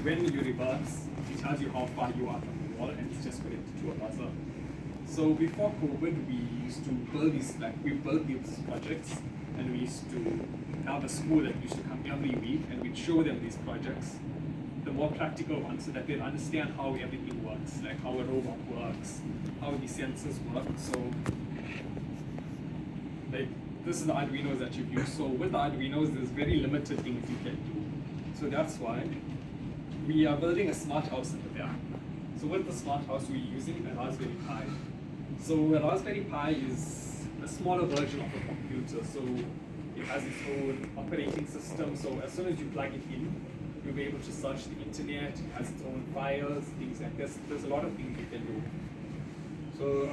when you reverse, it tells you how far you are from the wall, and it's just connected to a buzzer. So before COVID, we used to build these, we built these projects, and we used to have a school that used to come every week, and we'd show them these projects, the more practical ones, so that they'd understand how everything works, like how a robot works, how the sensors work. So, like, this is the Arduinos that you've used. So with the Arduinos, there's very limited things you can do. So that's why we are building a smart house in the back. So with the smart house, we're using a Raspberry Pi. So a Raspberry Pi is a smaller version of a computer. So it has its own operating system. So as soon as you plug it in, you'll be able to search the internet. It has its own files, things like this. There's a lot of things you can do. So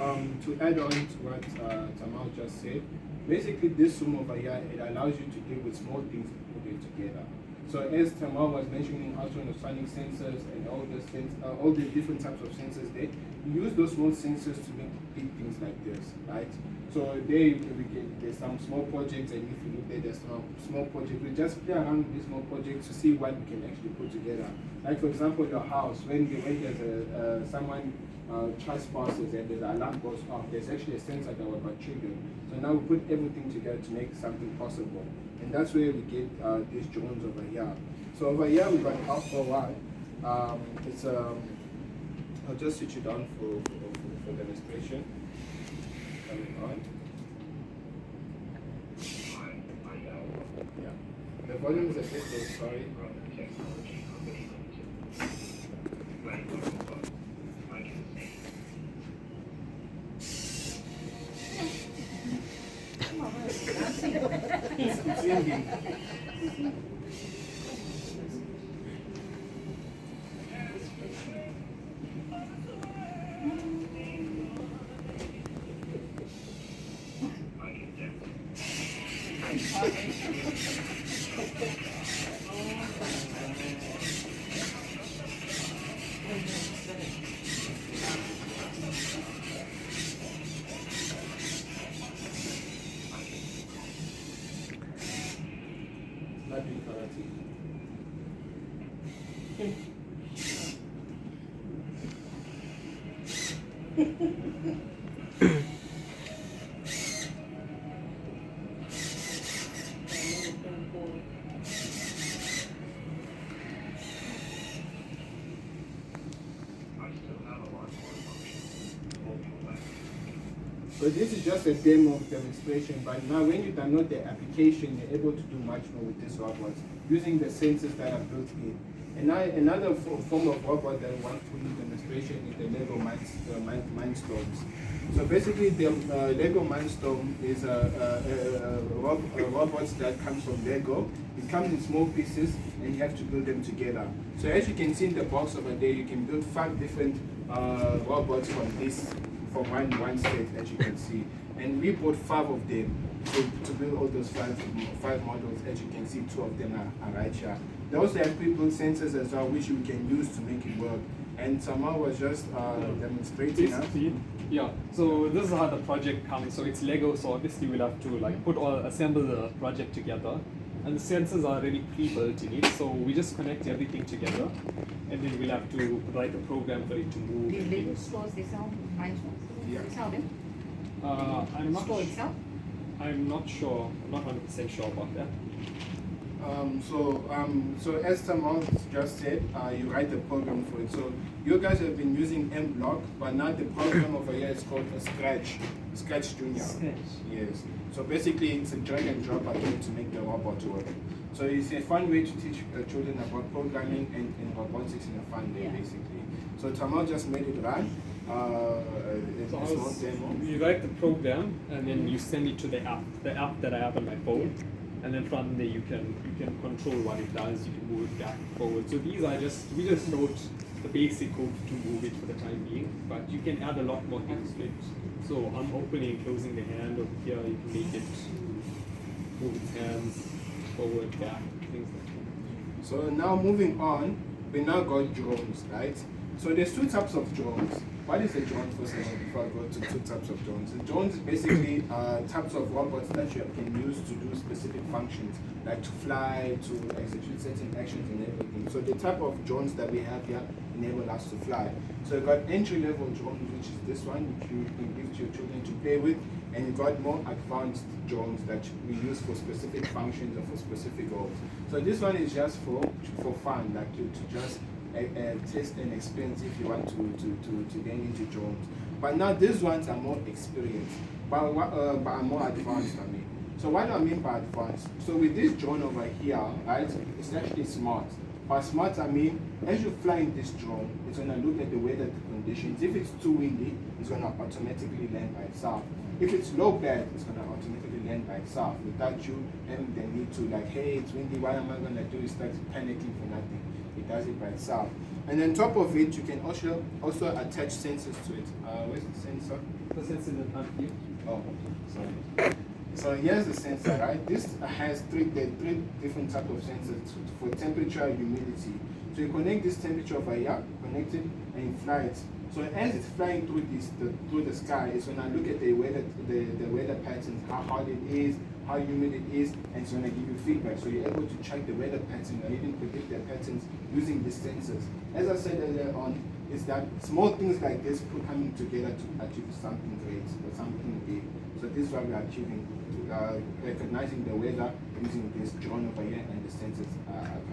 to add on to what Tamal just said, basically this Zoom over here, it allows you to deal with small things and put it together. So as Tamal was mentioning, ultrasonic sensors and all the different types of sensors there, you use those small sensors to make big things like this, right? So there's some small projects, and if you look there, there's some small projects. We just play around with these small projects to see what we can actually put together. Like for example, your house, when there's someone trespasses and the alarm goes off, there's actually a sensor that will trigger. So now we put everything together to make something possible. And that's where we get these drones over here. So over here we got Alpha One. I'll just switch it on for demonstration. Coming on. Yeah. The volume is a bit low, sorry. So this is just a demo demonstration, but now when you download the application, you're able to do much more with these robots using the sensors that are built in. And now another form of robot that I want to do demonstration is the Lego Mindstorms. So basically, the Lego Mindstorm is a robot that comes from Lego. It comes in small pieces, and you have to build them together. So as you can see in the box over there, you can build 5 different robots from one set, as you can see. And we bought 5 of them to build all those five models. As you can see, 2 of them are right here. They also have pre-built sensors as well, which we can use to make it work. And Tamal was just demonstrating us. Yeah, so this is how the project comes. So it's Lego, so obviously we'll have to assemble the project together. And the sensors are already pre-built in it, so we just connect everything together, and then we'll have to write a program for it to move. These Lego stores, they sell Mindstorms? Yeah. They sell them? I'm not Store itself? I'm not sure. I'm not 100% sure about that. So as Tamal just said, you write the program for it. So you guys have been using MBlock, but now the program over here is called a Scratch Junior. Scratch. Yes. So basically, it's a drag and drop again to make the robot work. So it's a fun way to teach children about programming and robotics in a fun way, basically. So Tamal just made it run. You write the program, and then you send it to the app that I have on my phone. And then from there you can control what it does, you can move it back and forward. So these are we just wrote the basic code to move it for the time being, but you can add a lot more things to it. So I'm opening and closing the hand over here, you can make it move its hands forward, back, things like that. So now moving on, we now got drones, right? So there's two types of drones. What is a drone, first of all, before I go to two types of drones? A drone is basically types of robots that you can use to do specific functions, like to fly, to execute certain actions and everything. So the type of drones that we have here enable us to fly. So you've got entry-level drones, which is this one, which you can give to your children to play with, and you've got more advanced drones that we use for specific functions or for specific goals. So this one is just for fun, like to just test and experience if you want to get into drones. But now these ones are more experienced, but are more advanced, I mean. So what do I mean by advanced? So with this drone over here, right, it's actually smart. By smart, I mean, as you fly in this drone, it's going to look at the weather conditions. If it's too windy, it's going to automatically land by itself. If it's low bad, it's going to automatically land by itself without you having the need to like, hey, it's windy, what am I going to do? You start panicking for nothing. It does it by itself. And on top of it, you can also attach sensors to it. Where's the sensor? The sensor in the front view. Oh, sorry. So here's the sensor, right? This has three different type of sensors for temperature, humidity. So you connect this temperature over here, connect it, and you fly it. So as it's flying through the sky, it's gonna look at the weather patterns, how hot it is, how humid it is, and it's gonna give you feedback. So you're able to check the weather pattern and even predict the patterns using these sensors. As I said earlier on, is that small things like this coming together to achieve something great or something big. So this is what we are achieving, recognizing the weather using this drone over here and the sensors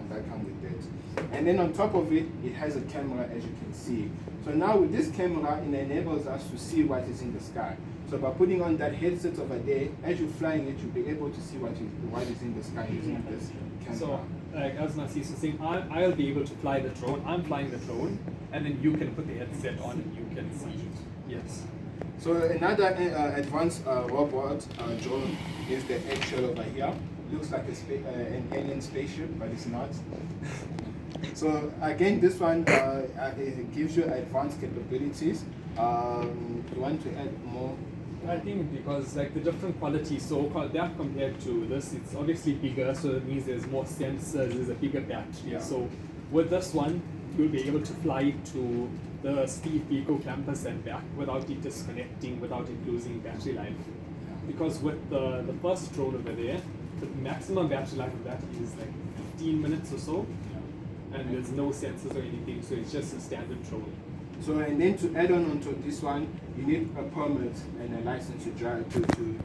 that come with it. And then on top of it, it has a camera, as you can see. So now with this camera, it enables us to see what is in the sky. So by putting on that headset over there, as you're flying it, you'll be able to see what is in the sky using this camera. So, as Narciso was saying, I'll be able to fly the drone. I'm flying the drone, and then you can put the headset on and you can see it. Yes. So another advanced robot drone is the Eggshell over here. Looks like an alien spaceship, but it's not. So again, this one it gives you advanced capabilities. You want to add more? I think because like the different qualities, so that compared to this, it's obviously bigger, so it means there's more sensors, there's a bigger battery. Yeah. So with this one, you'll be able to fly to the Steve Biko campus and back without it disconnecting, without it losing battery life. Because with the first drone over there, the maximum battery life of that is like 15 minutes or so, and there's no sensors or anything, so it's just a standard drone. So and then to add on onto this one, you need a permit and a license to drive to